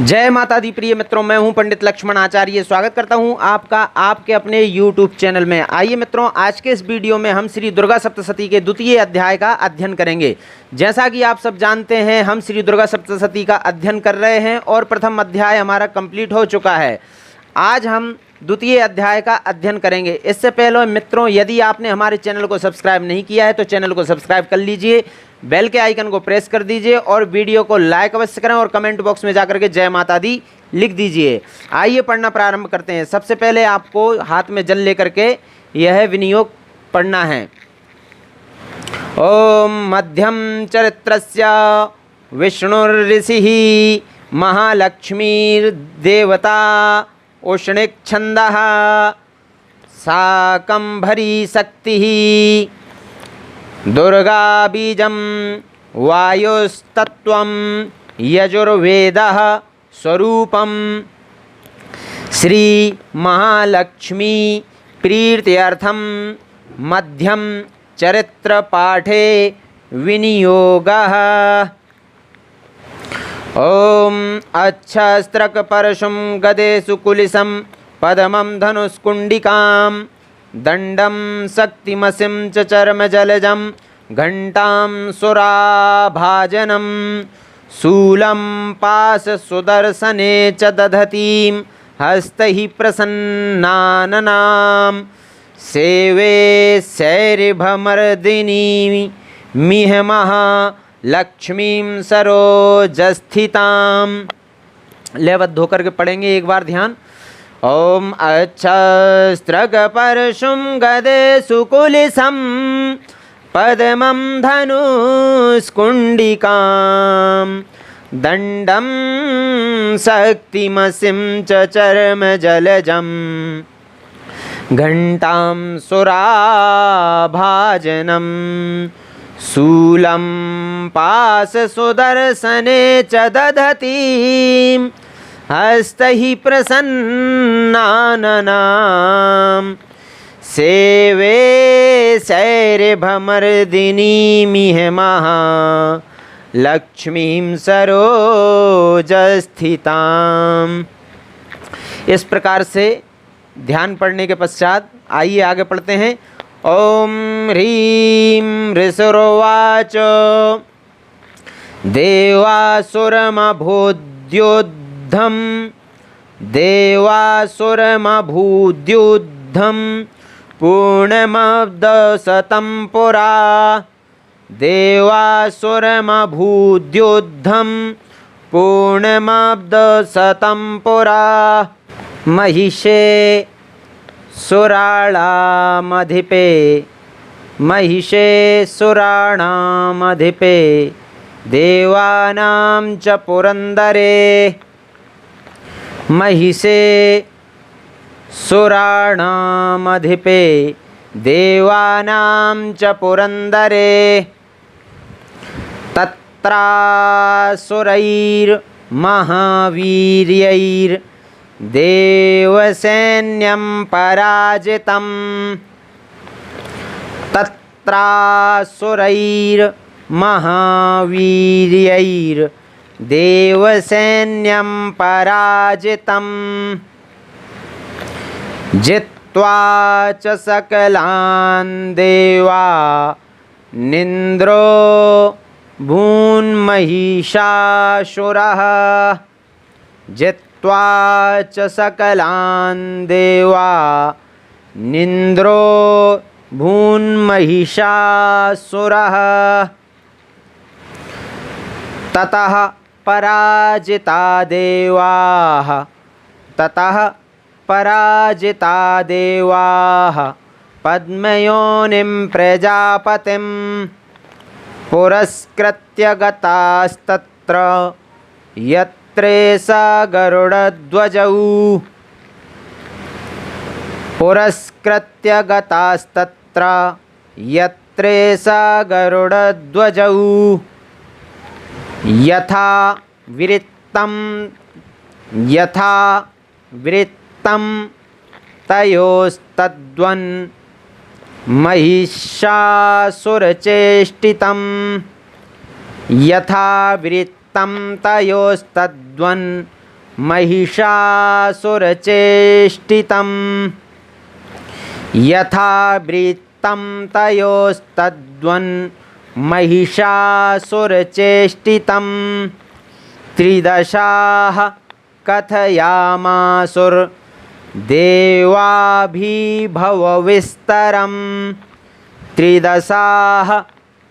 जय माता दी प्रिय मित्रों, मैं हूं पंडित लक्ष्मण आचार्य। स्वागत करता हूं आपका आपके अपने YouTube चैनल में। आइए मित्रों, आज के इस वीडियो में हम श्री दुर्गा सप्तशती के द्वितीय अध्याय का अध्ययन करेंगे। जैसा कि आप सब जानते हैं, हम श्री दुर्गा सप्तशती का अध्ययन कर रहे हैं और प्रथम अध्याय हमारा कंप्लीट हो चुका है। आज हम द्वितीय अध्याय का अध्ययन करेंगे। इससे पहले मित्रों, यदि आपने हमारे चैनल को सब्सक्राइब नहीं किया है तो चैनल को सब्सक्राइब कर लीजिए, बेल के आइकन को प्रेस कर दीजिए और वीडियो को लाइक अवश्य करें और कमेंट बॉक्स में जाकर के जय माता दी लिख दीजिए। आइए पढ़ना प्रारंभ करते हैं। सबसे पहले आपको हाथ में जल लेकर के यह विनियोग पढ़ना है। ओम मध्यम चरित्रस्य विष्णुर्ऋषिः महालक्ष्मीर्देवता उष्णिक छंदः शाकंभरी शक्तिः दुर्गा बीजं वायुस्तत्वं यजुर्वेदः स्वरूपं श्री महालक्ष्मी प्रीत्यर्थं मध्यम चरित्र पाठे विनियोगः। ओम अच्छस्त्रक परशुं गदेषु कुलिसं पद्मं धनुष्कुण्डिकां दंडं शक्तिमसिं च चर्मजलजं घंटां सुराभाजनं शूलं पाशसुदर्शने च दधतीं हस्तैः प्रसन्नाननां सेवे शैरिभमर्दिनी मिहमः लक्ष्मीं सरोजस्थितां। लेवत धोकर के पढ़ेंगे एक बार, ध्यान। ओम अच्छस्त्रक परशुं गदेषु कुलिसं पद्मं धनुष्कुण्डिकां दण्डं शक्तिमसिं च चर्मजलजं घंटां सुराभाजनं शूलं पाशसुदर्शने च दधतीं हस्तैः प्रसन्नाननां सेवे शैरिभमर्दिनीमिहमः लक्ष्मीं सरोजस्थितां। इस प्रकार से ध्यान पढ़ने के पश्चात आइए आगे पढ़ते हैं। ओम ह्रीं ऋषिरुवाच देवासुरमभूद्युद्धं पूर्णमब्दशतं पुरा देवासुरमभूद्युद्धं पूर्णमब्दशतं पुरा महिषे सुराणामधिपे देवानां च पुरन्दरे महिषे सुराणामधिपे देवानां च पुरन्दरे तत्रासुरैर्महावीर्यैर्देवसैन्यं पराजितं तत्रासुरैर्महावीर्यैर्देवसैन्यं पराजितं जित्वा च सकलान् देवा निन्द्रो भून्महिषासुरः जित्वा च सकलान् देवा निन्द्रो भून्महिषासुरः ततः पराजिता देवाः पद्मयोनिं प्रजापतिं पुरस्कृत्य गतास्तत्र यत्रेष गरुडध्वजौ पुरस्कृत्य गतास्तत्र यत्रेष गरुडध्वजौ यथा वृत्तं तयोस्तद्वन् महिषासुरचेष्टितं यथा वृत्तं तयोस्तद्वन् महिषासुरचेष्टितं यथा वृत्तं तयोस्तद्वन्महिषासुरचेष्टितं त्रिदशाः कथयामासुर्देवाभिभवविस्तरं त्रिदशाः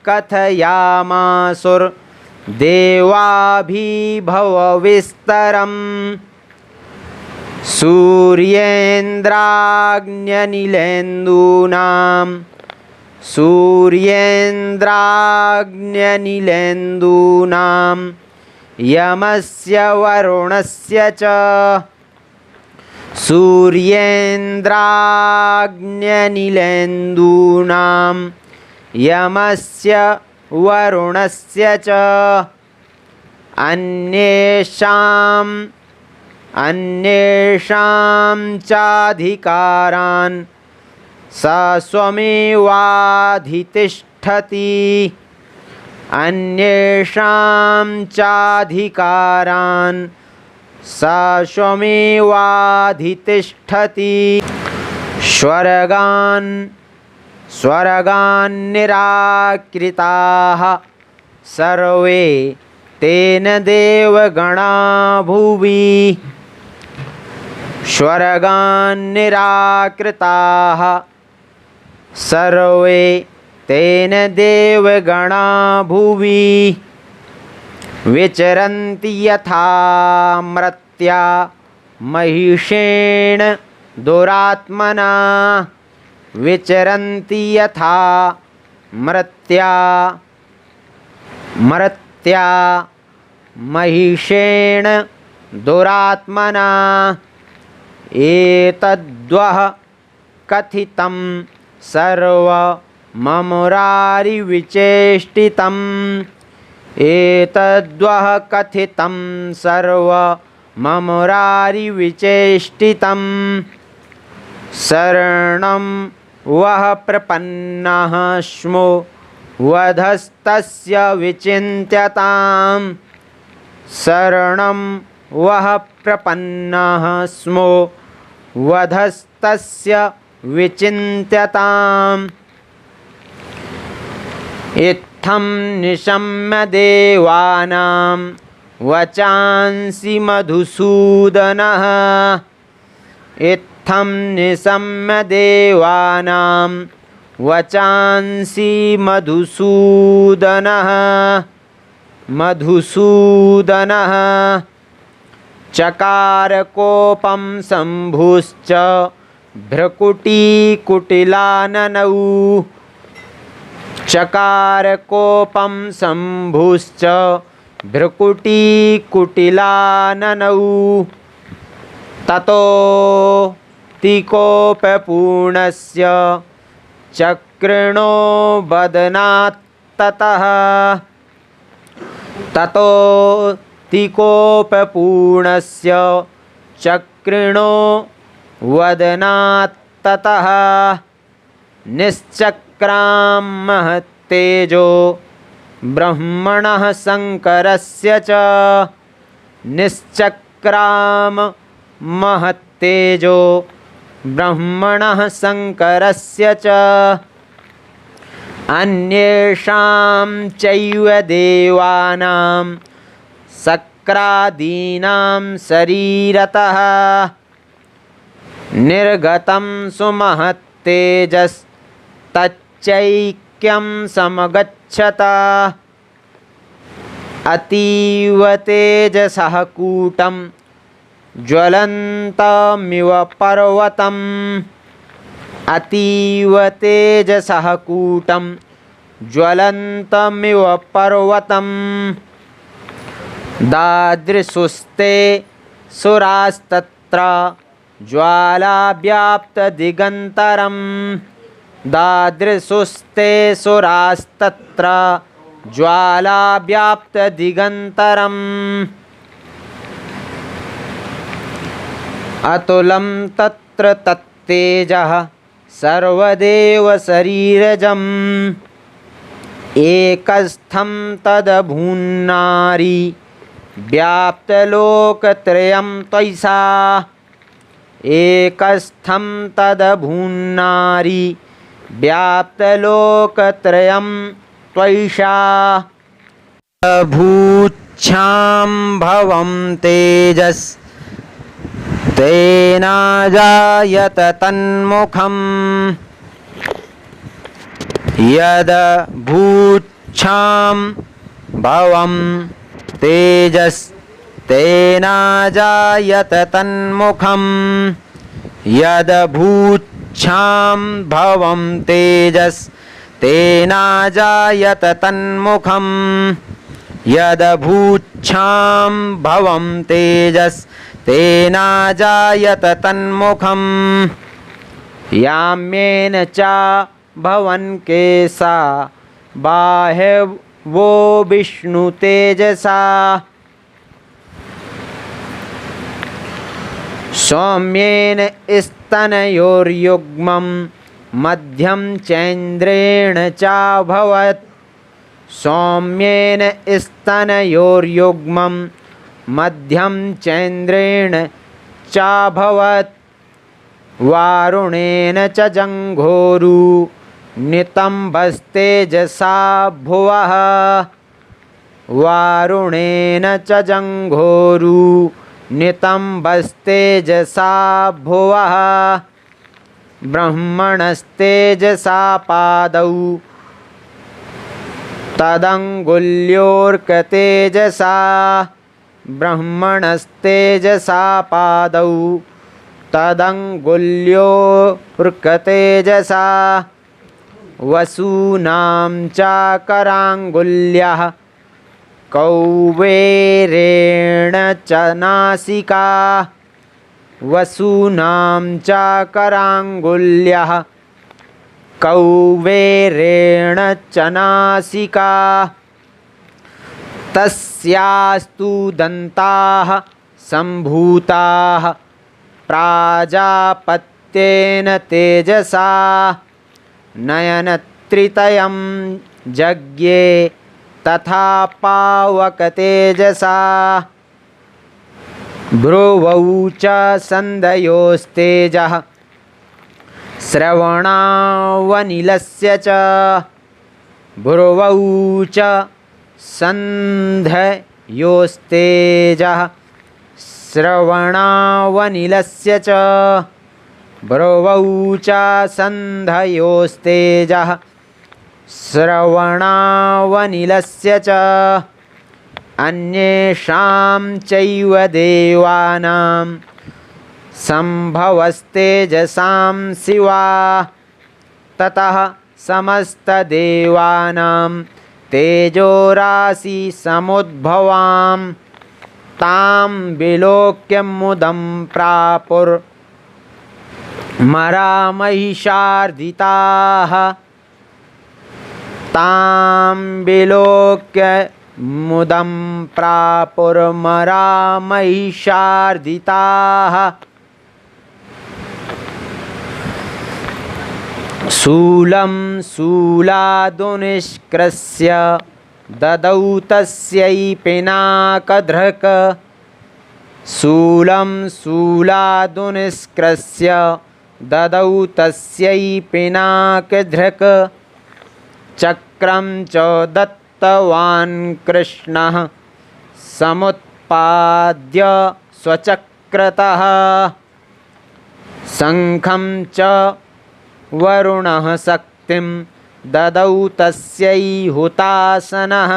कथयामासुर्देवाभिभवविस्तरं सूर्येन्द्राग्न्यनिलेन्दूनां यमस्य वरुणस्य च सूर्येन्द्राग्न्यनिलेन्दूनां यमस्य वरुणस्य च अन्येषां चाधिकारान् स स्वमेवाधितिष्ठति अन्येषां चाधिकारान् स स्वमेवाधितिष्ठति स्वर्गान्निराकृताः सर्वे तेन देवगणा भुवि स्वर्गान्निराकृताः सर्वे तेन देवगणा भुवि विचरन्ति यथा मर्त्या महिषेण दुरात्मना विचरन्ति यथा मर्त्या महिषेण दुरात्मना एतद्वः कथितं सर्वममुरारिविचेष्टितम् एतद्वः कथितं सर्वममुरारिविचेष्टितं शरणं वः प्रपन्नः स्मो वधस्तस्य विचिन्त्यताम् शरणं वः प्रपन्नः स्मो वधस्तस्य विचिन्त्यताम् इत्थं निशम्य देवानां वचांसि मधुसूदनः इत्थं निशम्य देवानां वचांसि मधुसूदनः चकार कोपं शम्भुश्च भ्रकुटीकुटिलाननौ चकार कोपं शम्भुश्च भ्रकुटीकुटिलाननौ ततो तिकोपपूर्णस्य चक्रिणो बदनात्ततः ततो तिकोपपूर्णस्य चक्रिणो वदनात्ततः निश्चक्रां महत्तेजो ब्रह्मणः शङ्करस्य च निश्चक्राम महत्तेजो ब्रह्मणः शङ्करस्य च अन्येषां चैव देवानां शक्रादीनां शरीरतः निर्गतं सुमहत्तेजस्तच्चैक्यं समगच्छत अतीव तेजसः कूटं ज्वलन्तमिव पर्वतम् अतीव तेजसः कूटं ज्वलन्तमिव पर्वतम् दादृशुस्ते सुरास्तत्र ज्वालाव्याप्तदिगन्तरं दादृशुस्ते सुरास्तत्र ज्वालाव्याप्तदिगन्तरम् अतुलं तत्र तत्तेजः सर्वदेवशरीरजम् एकस्थं तदभून्नारी व्याप्तलोकत्रयं त्वयिषा एकस्थं तदभून्नारी व्याप्तलोकत्रयं त्वयिषा भूच्छाम्भवं तेजस् तेना जायत तन्मुखम् यद भूच्छाम्भवं तेजस् तेना जायत तन्मुखम् यद भूच्छाम्भवं तेजस् तेना जायत तन्मुखम् यद भूच्छाम्भवं तेजस् तेना जायत तन्मुखम् याम्येन च भवन केशा बाह्यो विष्णु तेजसा सौम्येन स्तनयोर्युग्मं मध्यं चैन्द्रेण चाभवत् सौम्येन स्तनयोर्युग्मं मध्यं चैन्द्रेण चाभवत् वारुणेन च जङ्घोरु नितम्बस्तेजसा भुवः वारुणेन च जङ्घोरु नितम्बस्तेजसा भुवः ब्रह्मणस्तेजसा पादौ तदङ्गुल्योर्कतेजसा ब्रह्मणस्तेजसा पादौ तदङ्गुल्योर्कतेजसा वसूनां च कराङ्गुल्यः कौबेरेण च नासिका वसूनां च कराङ्गुल्यः कौबेरेण च नासिका तस्यास्तु दन्ताः सम्भूताः प्राजापत्येन तेजसा नयनत्रितयं जज्ञे तथा पावकतेजसा भ्रुवौ च सन्धयोस्तेजः श्रवणावनिलस्य च भ्रुवौ च सन्धयोस्तेजः श्रवणावनिलस्य च भ्रुवौ च सन्धयोस्तेजः श्रवणावनिलस्य च अन्येषां चैव देवानां सम्भवस्तेजसां शिवा ततः समस्तदेवानां तेजोराशि समुद्भवां तां विलोक्य मुदं प्रापुर्मरामहिषार्दिताः तां विलोक्य मुदं प्रापुर्मरामहिषार्दिताः शूलं शूलादुनिष्कृष्य ददौ तस्यै पिनाकधृक् शूलं शूलादुनिष्कृष्य ददौ तस्यै पिनाकधृक् चक्रं च दत्तवान् कृष्णः समुत्पाद्य स्वचक्रतः शङ्खं च वरुणः शक्तिं ददौ तस्यै हुतासनः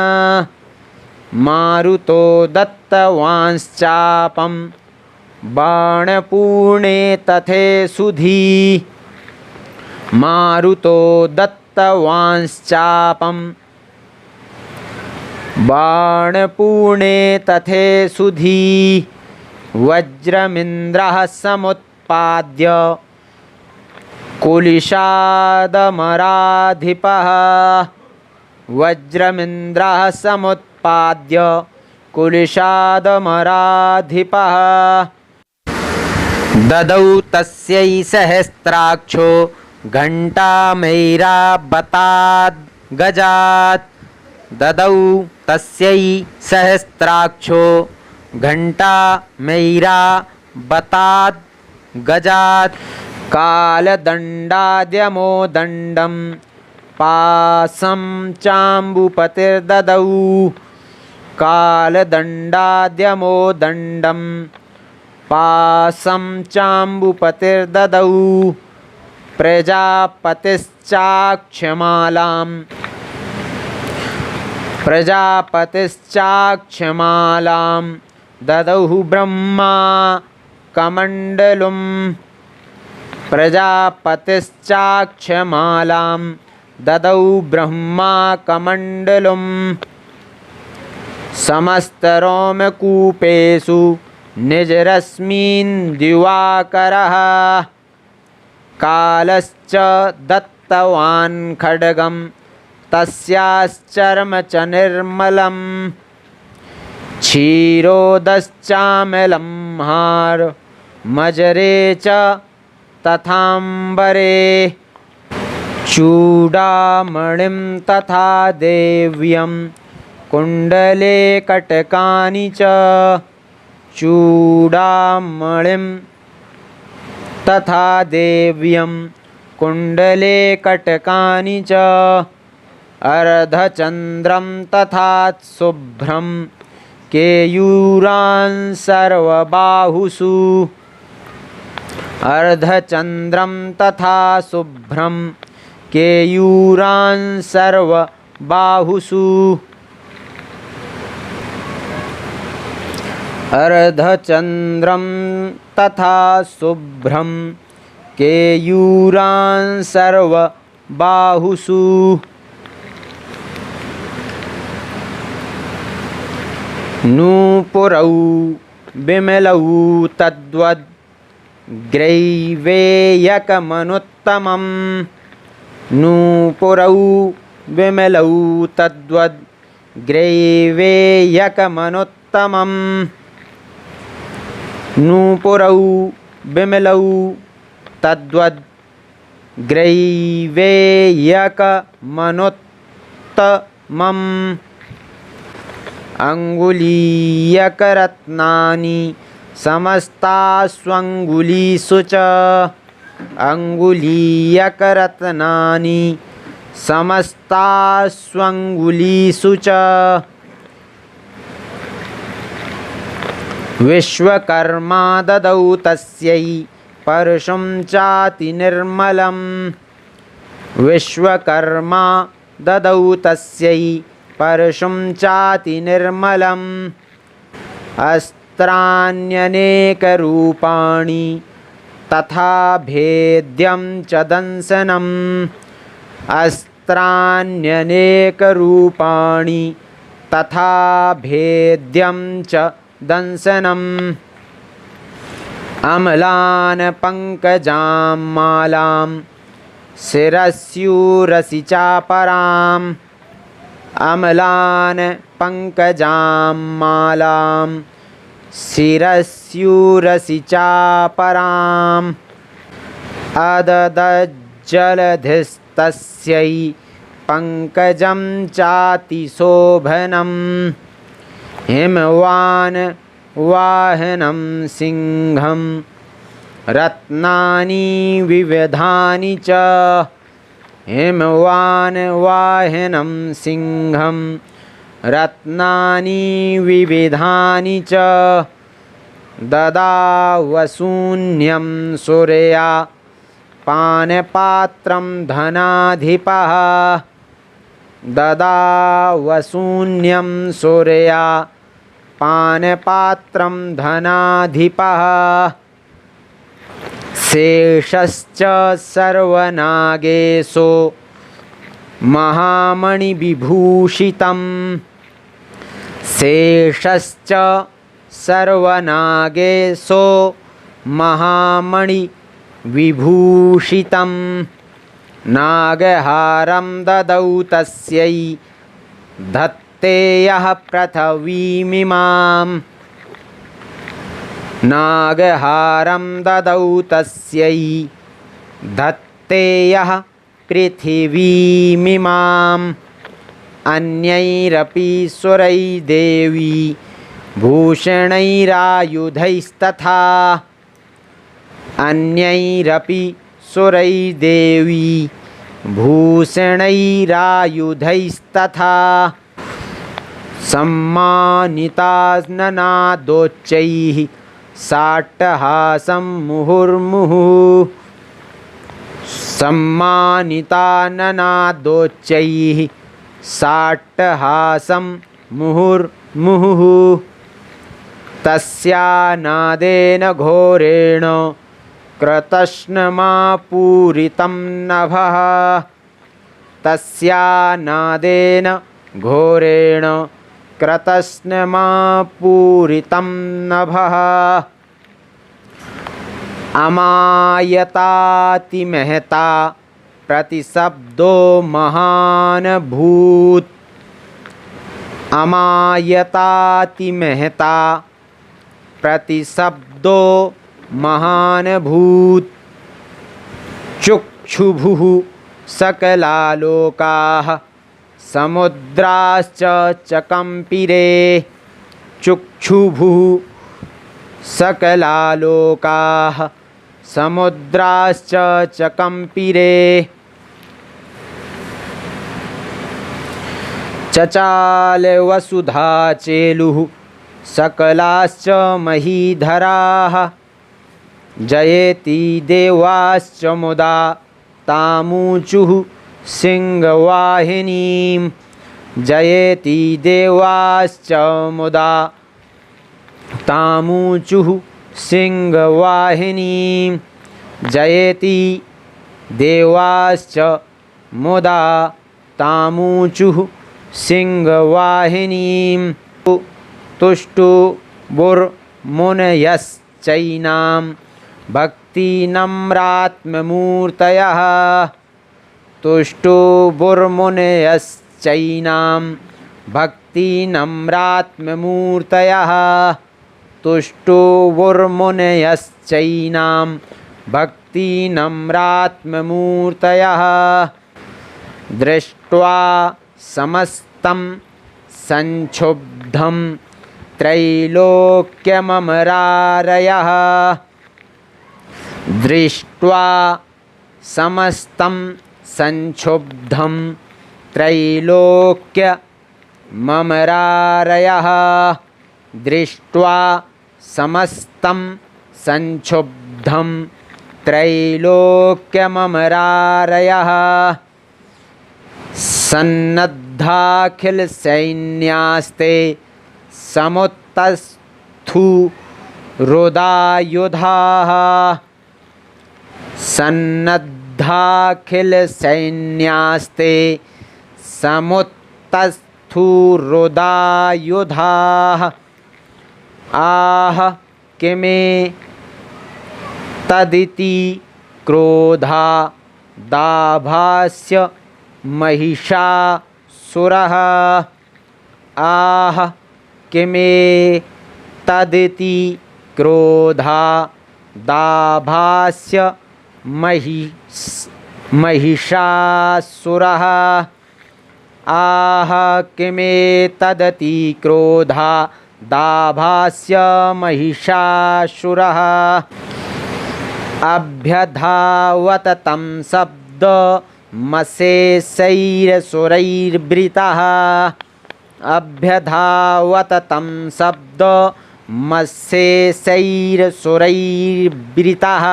मारुतो दत्तवांश्चापं बाणपूर्णे तथेसुधी मारुतो दत्तवांश्चापं बाणपूर्णे तथेसुधी वज्रमिन्द्रः समुत्पाद्य कुलिशादमराधिपः वज्रमिन्द्रः समुत्पाद्य कुलिशादमराधिपः ददौ तस्यै सहस्राक्षो घण्टामैरावताद् गजात् ददौ तस्यै सहस्राक्षो घण्टामैरावतात् गजात् कालदण्डाद्यमोदण्डं पाशं चाम्बुपतिर्ददौ कालदण्डाद्यमोदण्डं पाशं चाम्बुपतिर्ददौ प्रजापतिश्चाक्षमालां ददौ ब्रह्मा कमण्डलुं प्रजापतिश्चाक्षमालां ददौ ब्रह्मा कमण्डलुं समस्तरोमकूपेषु निजरश्मीन् दिवाकरः कालश्च दत्तवान् खड्गं तस्याश्चर्म च निर्मलं क्षीरोदश्चामलं हारमजरे च तथाम्बरे चूडामणिं तथा देव्यं कुण्डले कटकानि च चूडामणिं तथा देव्यं कुण्डले कटकानि च अर्धचन्द्रं तथा शुभ्रं केयूरान् सर्वबाहुषु अर्धचन्द्रं तथा शुभ्रं केयूरान् सर्वबाहुषु अर्धचन्द्रं तथा शुभ्रं केयूरान् सर्वबाहुषु नूपुरौ विमलौ तद्वद् ग्रैवेयकमनुत्तमं नूपुरौ विमलौ तद्वद् ग्रैवेयकमनुत्तमं नूपुरौ विमलौ तद्वद् ग्रैवेयकमनुत्तमम् अङ्गुलीयकरत्नानि समस्तास्वङ्गुलीषु च अङ्गुलीयकरत्नानि समस्तास्वङ्गुलीषु च विश्वकर्मा ददौ तस्यै परशुं चातिनिर्मलं विश्वकर्मा ददौ तस्यै परशुं चातिनिर्मलम् अस्त्राण्यनेकरूपाणि तथा भेद्यं च दंशनम् अस्त्राण्यनेकरूपाणि तथा भेद्यं च दंशनम् अमलान् पङ्कजां मालां शिरस्यूरसि चापराम् अमलान् पङ्कजां मालां शिरस्यूरसि चापराम् अददज्जलधिस्तस्यै पङ्कजं चातिशोभनं हिमवान् वाहनं सिंहं रत्नानि विविधानि च हिमवान् वाहनं सिंहं रत्नानि विविधानि च ददावशून्यं सूर्या पानपात्रं धनाधिपः ददावशून्यं सूर्या पानपात्रं धनाधिपः शेषश्च सर्वनागेशो महामणिविभूषितं शेषश्च सर्वनागेशो महामणिविभूषितं नागहारं ददौ तस्यै धत्तेयः पृथिवीमिमां नागहारं ददौ तस्यै धत्तेयः पृथिवीमिमां अन्यैरपि सुरैर्देवी भूषणैरायुधैस्तथा अन्यैरपि सुरैर्देवी भूषणैरायुधैस्तथा सम्मानितास्ननादोच्चैः साट्टहासं मुहुर्मुहुः सम्मानिताननादोच्चैः साट्टहासं मुहुर्मुहुः तस्यानादेन घोरेण कृतस्नमा पूरितं नभः तस्यानादेन घोरेण कृतस्नमा पूरितं नभः अमायतातिमहता प्रतिशब्दो महान् भूत् अमायतातिमहता प्रतिशब्दो महान् भूत् चुक्षुभुः सकलालोकाः समुद्राश्च चकम्पिरे चुक्षुभुः सकलालोकाः समुद्राश्च चकम्पिरे चचाल वसुधा चेलुः सकलाश्च महीधराः जयेति देवाश्च मुदा तामूचुः सिंहवाहिनीं जयेति देवाश्च मुदा तामूचुः सिंहवाहिनीं जयेति देवाश्च मुदा तामूचुः सिंहवाहिनीं तुष्टुबुर्मुनयश्चैनां भक्तिनम्रात्ममूर्तयः तुष्टुबुर्मुनयश्चैनां भक्तिनम्रात्ममूर्तयः तुष्टुबुर्मुनयश्चैनां भक्तिनम्रात्ममूर्तयः दृष्ट्वा समस्तं संक्षुब्धं त्रैलोक्यममरारयः दृष्ट्वा समस्तं संक्षुब्धं त्रैलोक्यममरारयः दृष्ट्वा समस्तं संक्षुब्धं त्रैलोक्यममरारयः सन्नद्धाखिलसैन्यास्ते समुत्तस्थुरुदायुधाः सन्नद्धाखिलसैन्यास्ते समुत्तस्थुरुदायुधाः आह किमे तदिति क्रोधा दाभास्य महिषासुरः आह किमे तदिति क्रोधा दाभास्य महिषासुरः आह किमे तदति क्रोधा दाभास्य महिषासुरः अभ्यधावत तं शब्दमशेषैरसुरैर्वृतः अभ्यधावत तं शब्दमशेषैरसुरैर्वृतः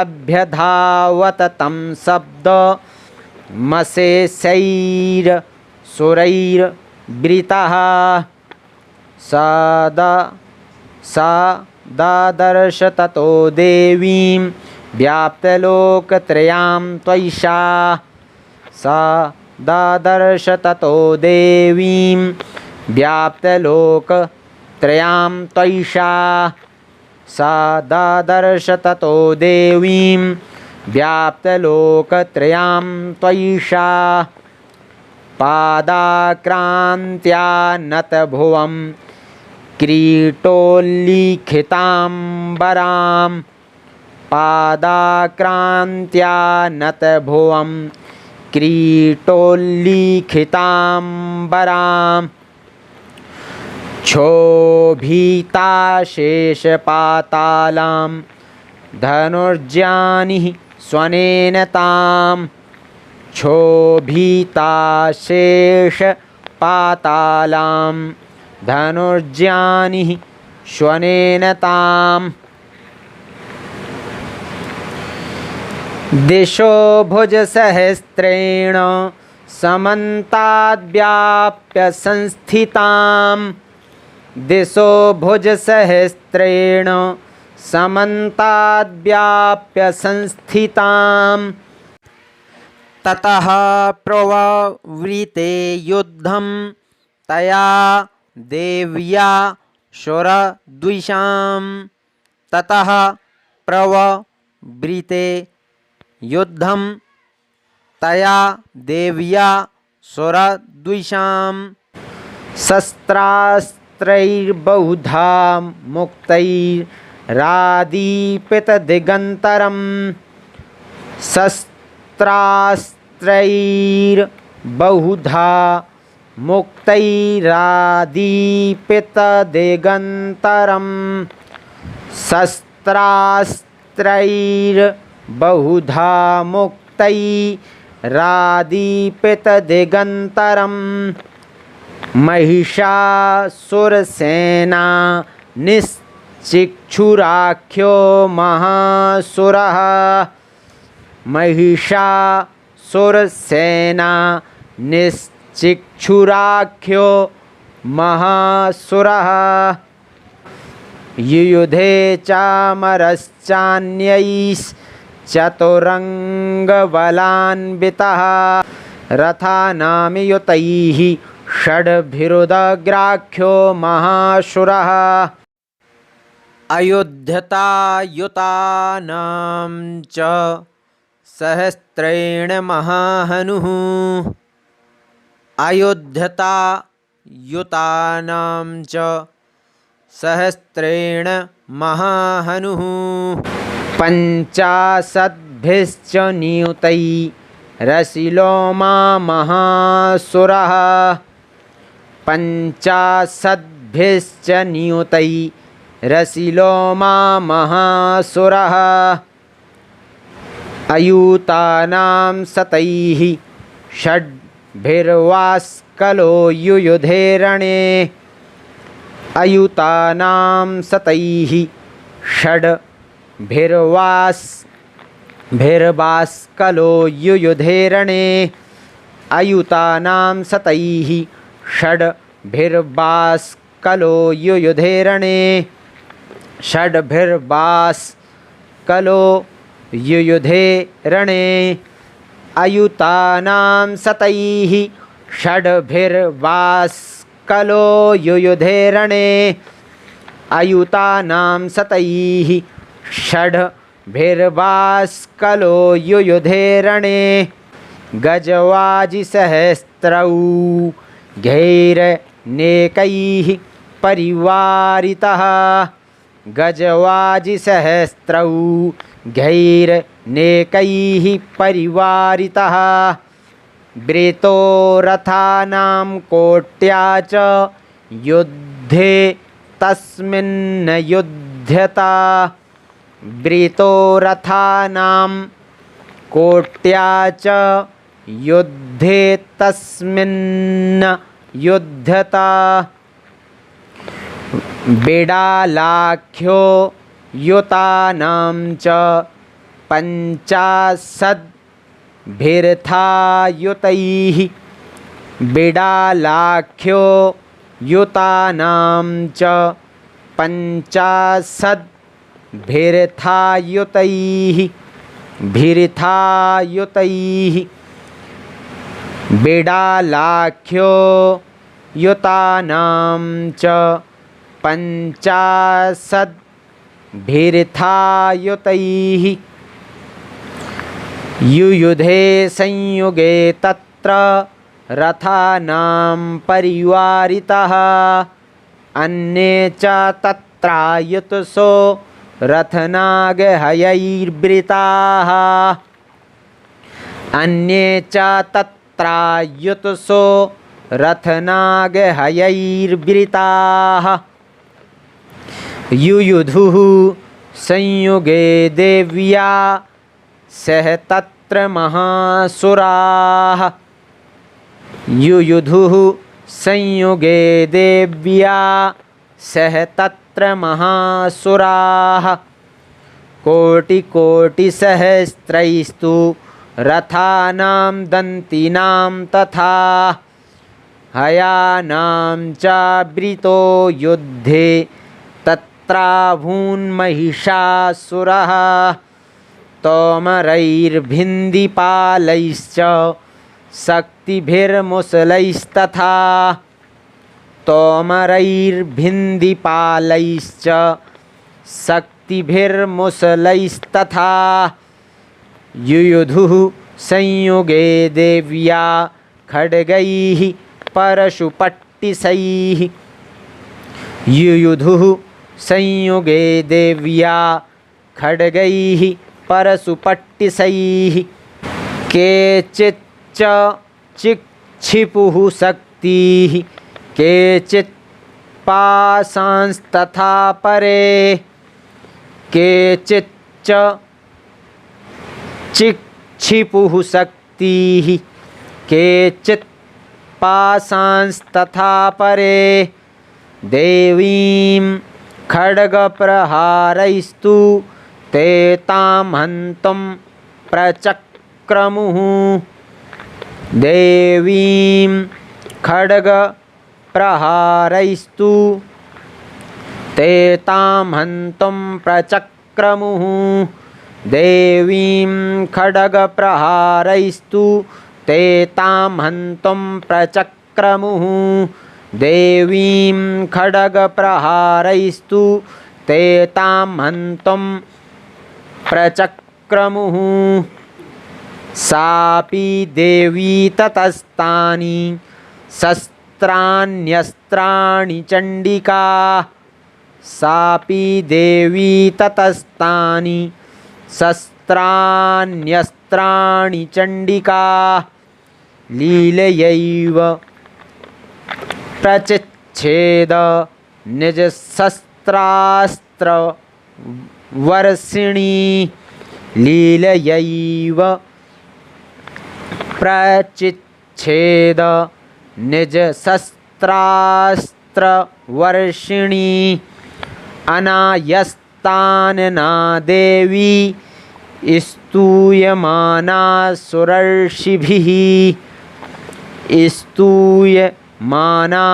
अभ्यधावत तं शब्दमशेषैरसुरैर्वृतः सा दादर्श ततो देवीं व्याप्तलोकत्रयां त्वयिषा सा दादर्श ततो देवीं व्याप्तलोकत्रयां त्वयिषा सा दादर्श ततो देवीं व्याप्तलोकत्रयां त्वयिषा पादाक्रान्त्या नतभुवं किरीटोल्लिखिताम्बरां पादाक्रान्त्या नतभुवं किरीटोल्लिखिताम्बरां क्षोभिताशेषपातालां धनुर्जानिः स्वनेन तां क्षोभिताशेषपातालां धनुर्जानिः स्वनेन ताम् दिशो भुजसहस्रेण समन्ताद्व्याप्य संस्थितां दिशो भुजसहस्रेण समन्ताद्व्याप्य संस्थितां ततः प्रववृते युद्धं तया देव्या शूरद्विषां ततः प्रववृते युद्धं तया देव्या शूरद्विषां शस्त्रास्त्रैर्बहुधा मुक्तैरादीपितदिगन्तरं शस्त्रास्त्रैर्बहुधा मुक्तैरादीपितदिगन्तरं शस्त्रास्त्रैर्बहुधा मुक्तैरादीपितदिगन्तरं महिषासुरसेना निश्चिक्षुराख्यो महासुरः महिषासुरसेना निश्चिक्षुराख्यो महासुरः युयुधे चामरश्चान्यैश्चतुरङ्गबलान्वितः रथानामयुतैः षड्भिरुदग्राख्यो महासुरः अयुध्यतायुतानां च सहस्रेण महाहनुः अयुध्यतायुतानां च सहस्रेण महाहनुः पञ्चाशद्भिश्च नियुतैरसिलोमा महासुरः पञ्चाशद्भिश्च नियुतैरसिलोमा महासुरः अयूतानां शतैः षड्भिर्वास्कलो युयुधे रणे अयूतानां शतैः षड्भिर्वास्कलो युयुधे रणे अयूतानां शतैः षड्भिर्वास्कलो युयुधे रणे षड्भिर्वास्कलो युयुधे रणे अयूतानां शतैः षड्भिर्वास्कलो युयुधे रणे अयूतानां शतैः षड्भिर्वास्कलो युयुधे रणे गजवाजिसहस्रौ घैरनेकैः परिवारितः गजवाजिसहस्रौ घैरनेकैः परिवारितः वृतो रथानां कोट्या च युद्धे तस्मिन् युध्यता वृतो रथानां कोट्या च युद्धे तस्मिन् युध्यता बिडालाख्यो युतानां च पञ्चाशद्भिर्थायुतैः बिडालाख्यो युतानां च पञ्चाशद्भिर्थायुतैः भिर्थायुतैः बिडालाख्यो युतानां च पञ्चाशद्भिर्थायुतैः युयुधे संयुगे तत्र रथानां परिवारितः अन्ये च तत्रायुतसो रथनागहयैर्वृताः अन्ये च तत्रायुतसो रथनागहयैर्वृताः युयुधुः संयुगे देव्या सह तत्र महासुराः युयुधुः संयुगे देव्या सह तत्र महासुराः कोटिकोटिसहस्रैस्तु रथानां दन्तीनां तथा हयानां चावृतो युद्धे तत्राभून्महिषासुरः तोमरैर्भिन्दिपालैश्च शक्तिभिर्मुसलैस्तथा तोमरैर्भिन्दिपालैश्च शक्तिभिर्मुसलैस्तथा युयुधुः संयुगे देव्या खड्गैः परशुपट्टिसैः युयुधुः संयुगे देव्या खड्गैः परशुपट्टिसैः केचिच्च चिक्षिपुः शक्तिः केचित् पाशांस्तथा परे केचिच्च चिक्षिपुः शक्तिः केचित् पाशांस्तथा परे देवीं खड्गप्रहारैस्तु ते तां हन्तुं प्रचक्रमुः देवीं खड्गप्रहारैस्तु ते तां हन्तुं प्रचक्रमुः देवीं खड्गप्रहारैस्तु ते तां हन्तुं प्रचक्रमुः देवीं खड्गप्रहारैस्तु ते तां हन्तुं प्रचक्रमुः सापि देवी ततस्तानि शस्त्राण्यस्त्राणि चण्डिका सापि देवी ततस्तानि शस्त्राण्यस्त्राणि चण्डिका लीलयैव प्रचिच्छेद निजशस्त्रास्त्रवर्षिणी लीलयैव प्रचिच्छेद निजशस्त्रास्त्रवर्षिणी अनायस्तानना देवी स्तूयमाना सुरर्षिभिः स्तूयमाना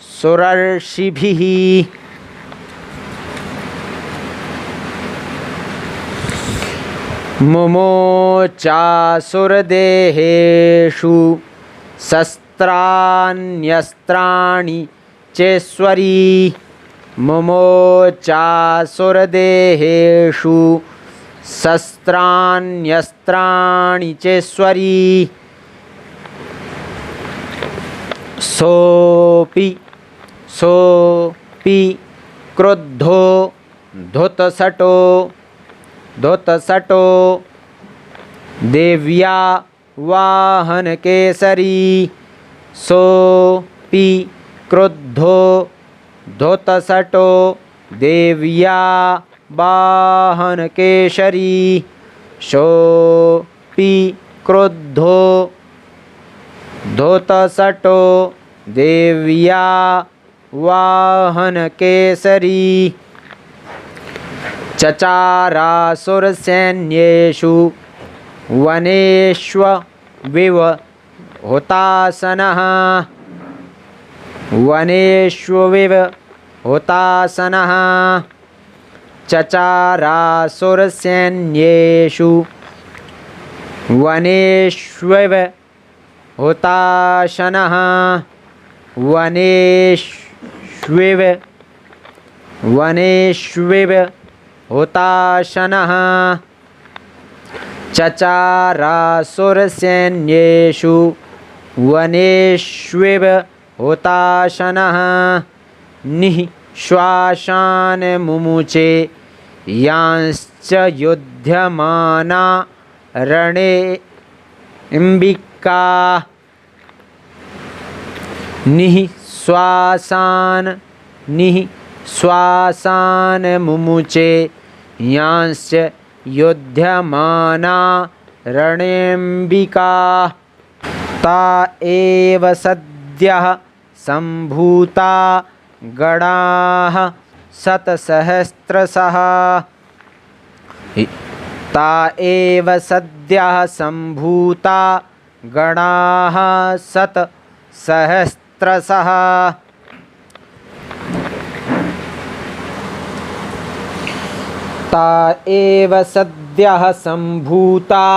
सुरर्षिभिः मुमोचासुरदेहेषु शस्त्राण्यस्त्राणि चेश्वरी मुमोचासुरदेहेषु शस्त्राण्यस्त्राणि चेश्वरी सोऽपि क्रुद्धो धुतसटो देव्या वाहनकेसरी सोऽपि क्रुद्धो धुतसटो देव्या वाहनकेसरी सोऽपि क्रुद्धो धुतसटो देव्या वाहनकेसरी चचारासुरसैन्येषु वनेष्विव हुतासनः वनेष्विव हुतासनः चचारासुरसैन्येषु वनेष्विव हुताशनः वनेष्विव हुताशनः चचारासुरसैन्येषु वनेष्विव हुताशनः निःश्वासान् मुमुचे यांश्च युध्यमाना रणे इम्बिका निःश्वासान मुमुचे यांश्च युध्यमाना रणेऽम्बिका ता एव सद्यः सम्भूता गणाः शतसहस्रशः ता एव सद्यः सम्भूता गणाः शतसहस्रशः ता एव सद्यः सम्भूता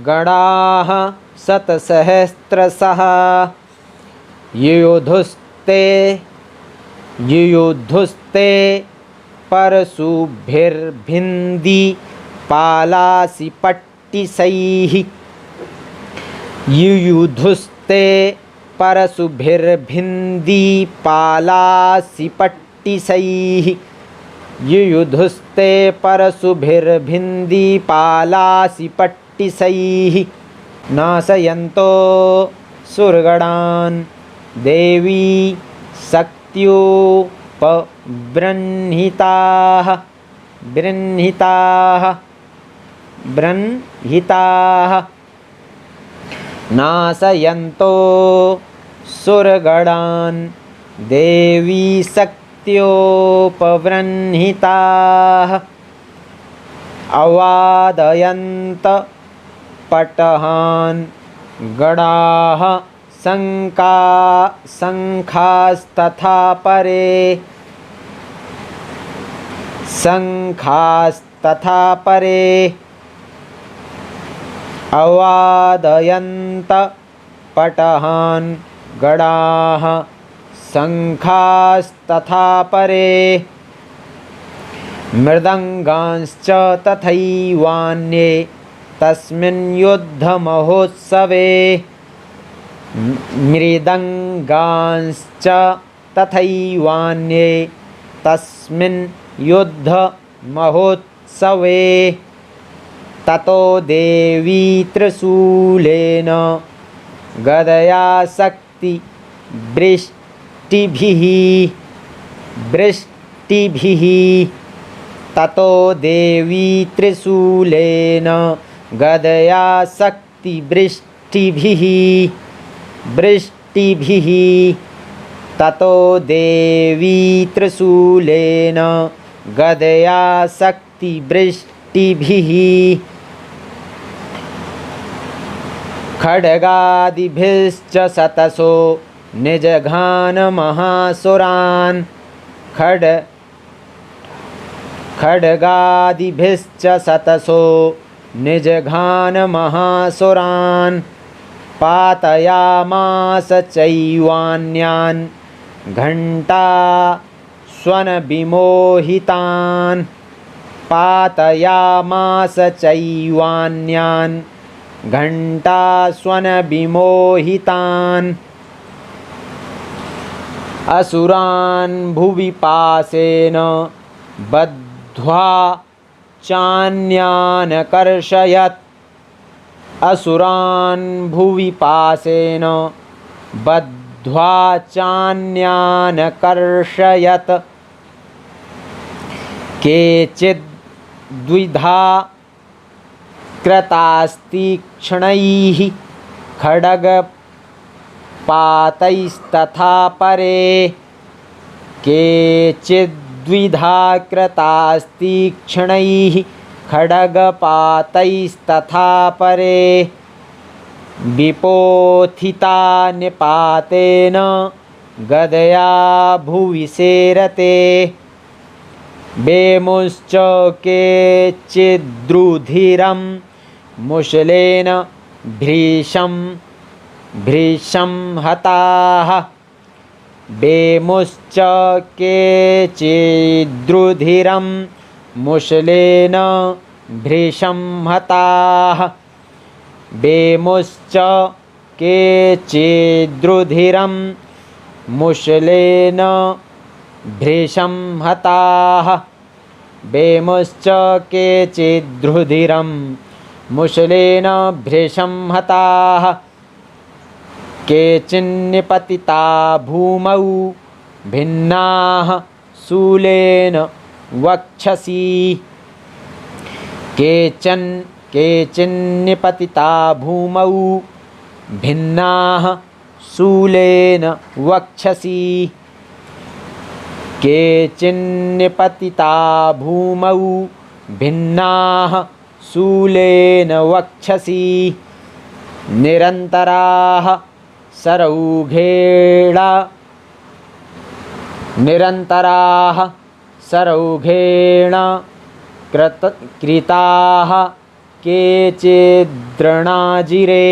गणाः शतसहस्रशः युयुधुस्ते परशुभिर्भिन्दी पालासिपट्टिशैः युयुधुस्ते परशुभिर्भिन्दी पालासिपट्टिशैः युयुधुस्ते परशुभिर्भिन्दी पालासिपट्टिशैः नाशयन्तो सुरगणान् देवी शक्त्योपबृंहिताः बृंहिताः नाशयन्तो सुरगणान् देवी शक्त्योपबृंहिताः अवादयन्त पटहान् गणाः शङ्खास्तथा परे अवादयन्त पटहान् गणाः शङ्खास्तथा परे मृदङ्गांश्च तथैवान्ये तस्मिन् युद्धमहोत्सवे मृदङ्गांश्च तथैवान्ये तस्मिन् युद्धमहोत्सवे ततो देवी त्रिशूलेन गदया वृष्टिभिः ततो देवी त्रिशूलेन गदया वृष्टिभिः ततो देवी त्रिशूलेन गदया वृष्टिभिः खड्गादिभिश्च शतशो निजघान महासुरान् खड्गादिभिश्च शतशो निजघान महासुरान् पातयामास चैवान्यान् घण्टास्वनविमोहितान् पातयामास चैवान्यान् घण्टास्वनविमोहितान् असुरान् भुवि पाशेन बद्ध्वा चान्यानकर्षयत् असुरान् भुवि पाशेन बद्ध्वा चान्यानकर्षयत् केचिद् द्विधा कृतास्तीक्ष्णैः खड्गपातैस्तथा परे केचिद्द्विधा कृतास्तीक्ष्णैः खड्गपातैस्तथा परे विपोथिता निपातेन गदया भुवि सेरते बेमुश्च केचिद्रुधिरं मुशलेन भृशं हताः बेमुश्च केचिद्रुधिरं मुशलेन भृशं हताः बेमुश्च केचिद्रुधिरं मुशलेन भृशं हताः बेमुश्च केचिद्रुधिरं मुशलेन भृशं हताः केचिन्निपतिता भूमौ भिन्नाः शूलेन वक्षसि केचिन्निपतिता भूमौ भिन्नाः शूलेन वक्षसि केचिन्निपतिता भूमौ भिन्नाः शूलेन वक्षसि निरन्तराः सरौघेण कृताः केचिद्रणाजिरे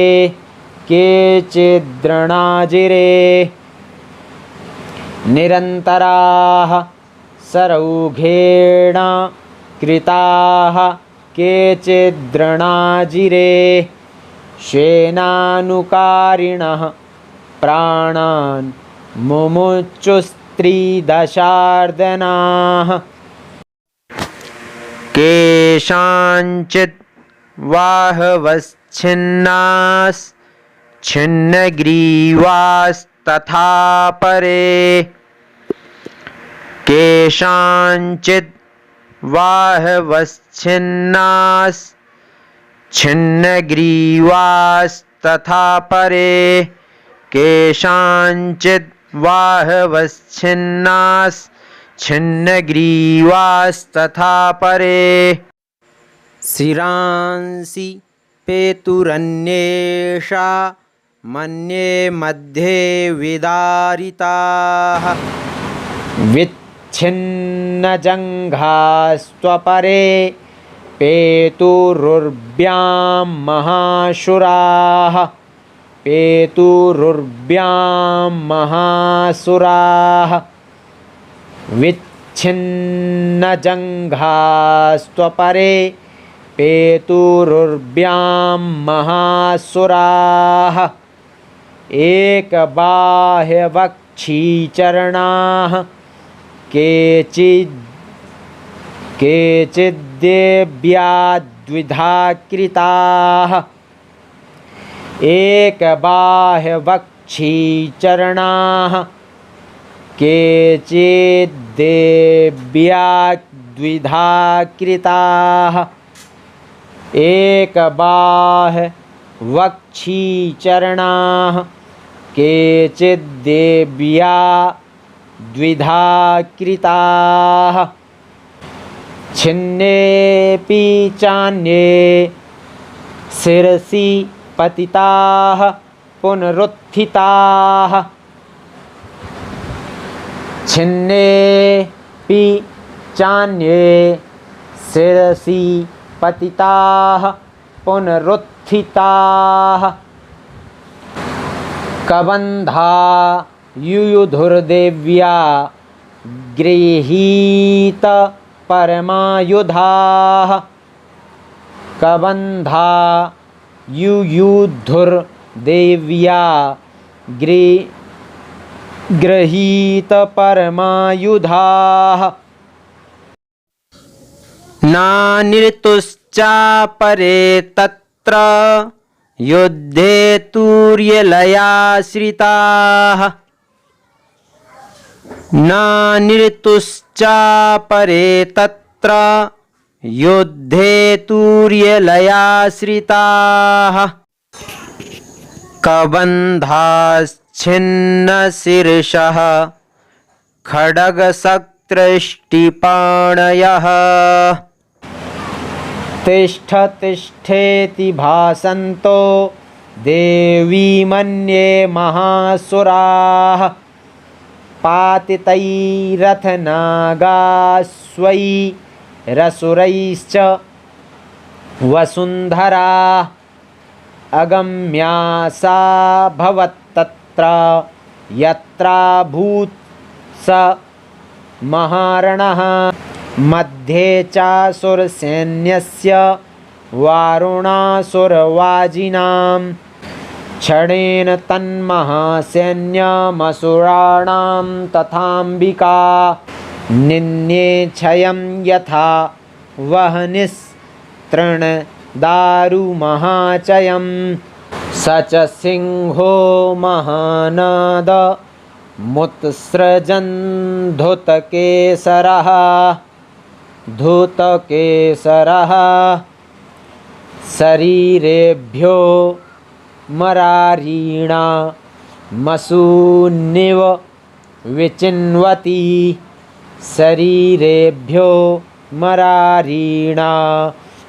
निरन्तराः सरौघेण कृताः केचिद्रणाजिरे श्वेनानुकारिणः प्राणान् मुमुचुस्त्रिदशार्दनाः केषाञ्चित् वाहवश्छिन्नाश्छिन्नग्रीवास्तथा परे केषाञ्चित् वाहवश्छिन्नाश्छिन्नग्रीवास्तथा परे केषाञ्चित् वाहवश्छिन्नाश्छिन्नग्रीवास्तथा परे शिरांसि पेतुरन्येषा मन्ये मध्ये विदारिताः विच्छिन्नजङ्घास्त्वपरे पेतुरुर्भ्यां महासुराः विच्छिन्नजङ्घास्त्वपरे पेतुरुर्भ्यां महासुराः एकबाह्यवक्षीचरणाः केचिद्देव्या द्विधा कृताः एकबाह्यवक्षीचरणाः केचिद्देव्या द्विधा कृताः एकबाह्यवक्षीचरणाः केचिद्देव्या द्विधा कृताः छिन्नेऽपि चान्ये शिरसि पतिताः पुनरुत्थिताः छिन्नेऽपि चान्ये शिरसि पतिताः पुनरुत्थिताः कबन्धा युयुधुर्देव्या गृहीत परमायुधाः कबन्धा युयुधुर्देव्या गृहीत परमायुधाः नानिर्तुश्चापरे तत्र युद्धे तुर्यलयाश्रिताः नानिर्तुश्चापरे तत्र युद्धे तुर्यलयाश्रिताः कबन्धाश्छिन्नशिरसः खड्गशस्त्रष्टिपाणयः तिष्ठ तिष्ठेति भासन्तो देवी मन्ये महासुराः पातितैरथनागाश्वैरसुरैश्च वसुन्धरा अगम्या सा भवत्तत्र यत्राभूत् स महारणः मध्ये चासुरसैन्यस्य वारुणासुरवाजिनां क्षणेन तन्महासैन्यमसुराणां तथाम्बिका निन्ये क्षयं यथा वह्निस्तृणजलप्रवाहः दारुमहाचयं स च सिंहो महानाद मुत्सृजन् धुतकेसरः शरीरेभ्यो मरारीणा मसूनिव विचिन्वति शरीरेभ्यो मरारीणा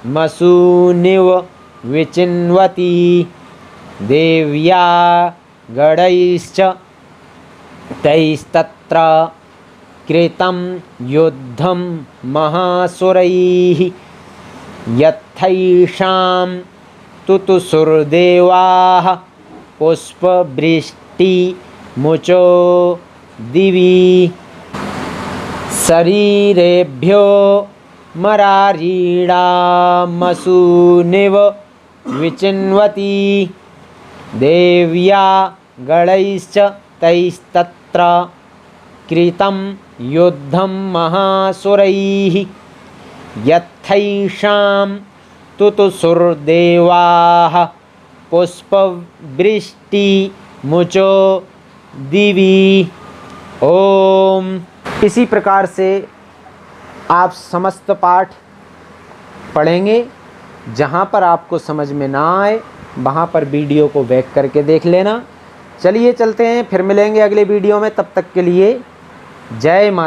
मसूनिव विचिन्वति देव्या गणैश्च तैस्तत्र कृतं युद्धं महासुरैः यथैषां तुतुसुर्देवाः पुष्पवृष्टिमुचो दिवि शरीरेभ्यो मरारीणामसूनिव विचिन्वति देव्या गणैश्च तैस्तत्र कृतं युद्धं महासुरैः यथैषां तुतुसुर्देवाः पुष्पवृष्टिमुचो दिवि। ओम। इसी प्रकार से आप समस्त पाठ पढ़ेंगे। जहाँ पर आपको समझ में ना आए वहाँ पर वीडियो को बैक करके देख लेना। चलिए चलते हैं, फिर मिलेंगे अगले वीडियो में। तब तक के लिए जय माता।